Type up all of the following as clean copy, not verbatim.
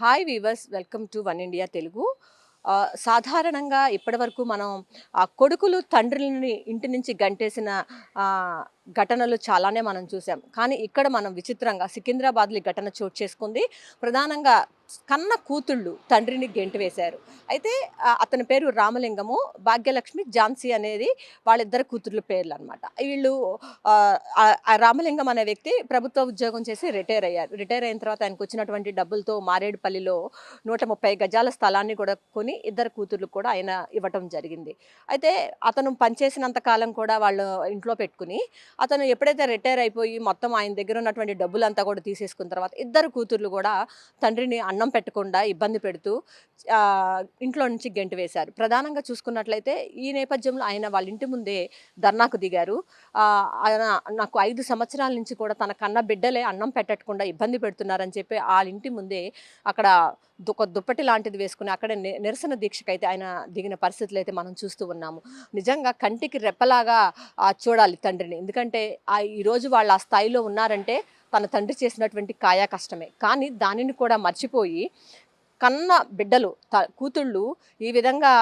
Hi weavers, welcome to one India Telugu. సాధారణంగా ఇప్పటివరకు మనం కొడుకులు తండ్రులని ఇంటి నుంచి గంటేసిన ఆహ్, ఘటనలు చాలానే మనం చూసాం. కానీ ఇక్కడ మనం విచిత్రంగా సికింద్రాబాద్‌లో ఈ ఘటన చోటు చేసుకుంది. ప్రధానంగా కన్న కూతుళ్ళు తండ్రిని గెంటి వేశారు. అయితే అతని పేరు రామలింగము, భాగ్యలక్ష్మి, ఝాన్సీ అనేది వాళ్ళిద్దరి కూతుర్ల పేర్లనమాట. వీళ్ళు ఆ రామలింగం అనే వ్యక్తి ప్రభుత్వ ఉద్యోగం చేసి రిటైర్ అయ్యారు. రిటైర్ అయిన తర్వాత ఆయనకొచ్చినటువంటి డబ్బులతో మారేడుపల్లిలో 130 గజాల స్థలాన్ని కూడా కొని ఇద్దరు కూతుర్లకు కూడా ఆయన ఇవ్వటం జరిగింది. అయితే అతను పనిచేసినంత కాలం కూడా వాళ్ళు ఇంట్లో పెట్టుకుని, అతను ఎప్పుడైతే రిటైర్ అయిపోయి మొత్తం ఆయన దగ్గర ఉన్నటువంటి డబ్బులంతా కూడా తీసేసుకున్న తర్వాత ఇద్దరు కూతుర్లు కూడా తండ్రిని అన్నం పెట్టకుండా ఇబ్బంది పెడుతూ ఇంట్లో నుంచి గెంటి వేశారు. ప్రధానంగా చూసుకున్నట్లయితే ఈ నేపథ్యంలో ఆయన వాళ్ళ ఇంటి ముందే ధర్నాకు దిగారు. ఆయన నాకు 5 సంవత్సరాల నుంచి కూడా తన కన్న బిడ్డలే అన్నం పెట్టకుండా ఇబ్బంది పెడుతున్నారని చెప్పి ఆళ్ళింటి ముందే అక్కడ ఒక దుప్పటి లాంటిది వేసుకుని అక్కడే నిరసన దీక్షకైతే ఆయన దిగిన పరిస్థితులైతే మనం చూస్తూ ఉన్నాము. నిజంగా కంటికి రెప్పలాగా చూడాలి తండ్రిని. ఎందుకంటే ఈరోజు వాళ్ళు ఆ స్థాయిలో ఉన్నారంటే తన తండ్రి చేసినటువంటి కాయా కష్టమే. కానీ దానిని కూడా మర్చిపోయి కన్న బిడ్డలు కూతుళ్ళు ఈ విధంగా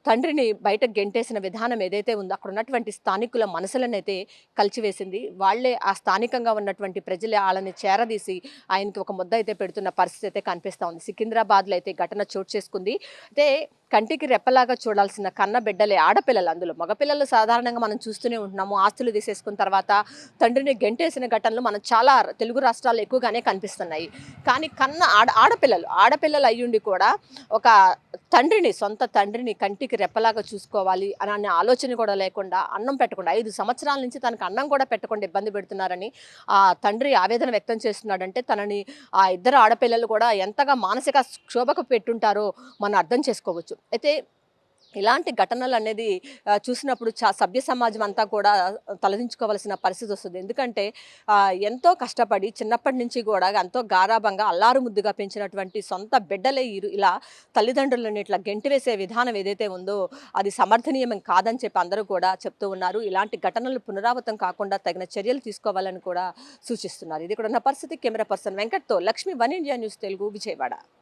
తండ్రిని బయటకు గెంటేసిన విధానం ఏదైతే ఉందో అక్కడ ఉన్నటువంటి స్థానికుల మనసులనైతే కలిచివేసింది. వాళ్ళే ఆ స్థానికంగా ఉన్నటువంటి ప్రజలే ఆళ్ళని చేరదీసి ఆయనకి ఒక ముద్ద అయితే పెడుతున్న పరిస్థితి అయితే కనిపిస్తా ఉంది. సికింద్రాబాద్‌లో అయితే ఘటన చోటు చేసుకుంది. అయితే కంటికి రెప్పలాగా చూడాల్సిన కన్న బిడ్డలే ఆడపిల్లలు అందులో. మగపిల్లలు సాధారణంగా మనం చూస్తూనే ఉంటున్నాము. ఆస్తులు తీసేసుకున్న తర్వాత తండ్రిని గెంటేసిన ఘటనలు మనం చాలా తెలుగు రాష్ట్రాల్లో ఎక్కువగానే కనిపిస్తున్నాయి. కానీ కన్న ఆడపిల్లలు అయ్యుండి కూడా ఒక సొంత తండ్రిని కంటికి రెప్పలాగా చూసుకోవాలి అనే ఆలోచన కూడా లేకుండా అన్నం పెట్టకుండా 5 సంవత్సరాల నుంచి తనకు అన్నం కూడా పెట్టకుండా ఇబ్బంది పెడుతున్నారని ఆ తండ్రి ఆవేదన వ్యక్తం చేస్తున్నాడంటే తనని ఆ ఇద్దరు ఆడపిల్లలు కూడా ఎంతగా మానసిక క్షోభకు పెట్టుంటారో మనం అర్థం చేసుకోవచ్చు. అయితే ఇలాంటి ఘటనలనేది చూసినప్పుడు సభ్య సమాజం అంతా కూడా తలదించుకోవాల్సిన పరిస్థితి వస్తుంది. ఎందుకంటే ఎంతో కష్టపడి చిన్నప్పటి నుంచి కూడా ఎంతో గారాబంగా అల్లారు ముద్దుగా పెంచినటువంటి సొంత బిడ్డలే ఇలా తల్లిదండ్రులను ఇట్లా గెంటివేసే విధానం ఏదైతే ఉందో అది సమర్థనీయం కాదని చెప్పి అందరూ కూడా చెప్తూ ఉన్నారు. ఇలాంటి ఘటనలు పునరావృతం కాకుండా తగిన చర్యలు తీసుకోవాలని కూడా సూచిస్తున్నారు. ఇది కూడా ఉన్న పరిస్థితి. కెమెరా పర్సన్ వెంకట్‌తో Lakshmi, Oneindia news Telugu, Vijayawada.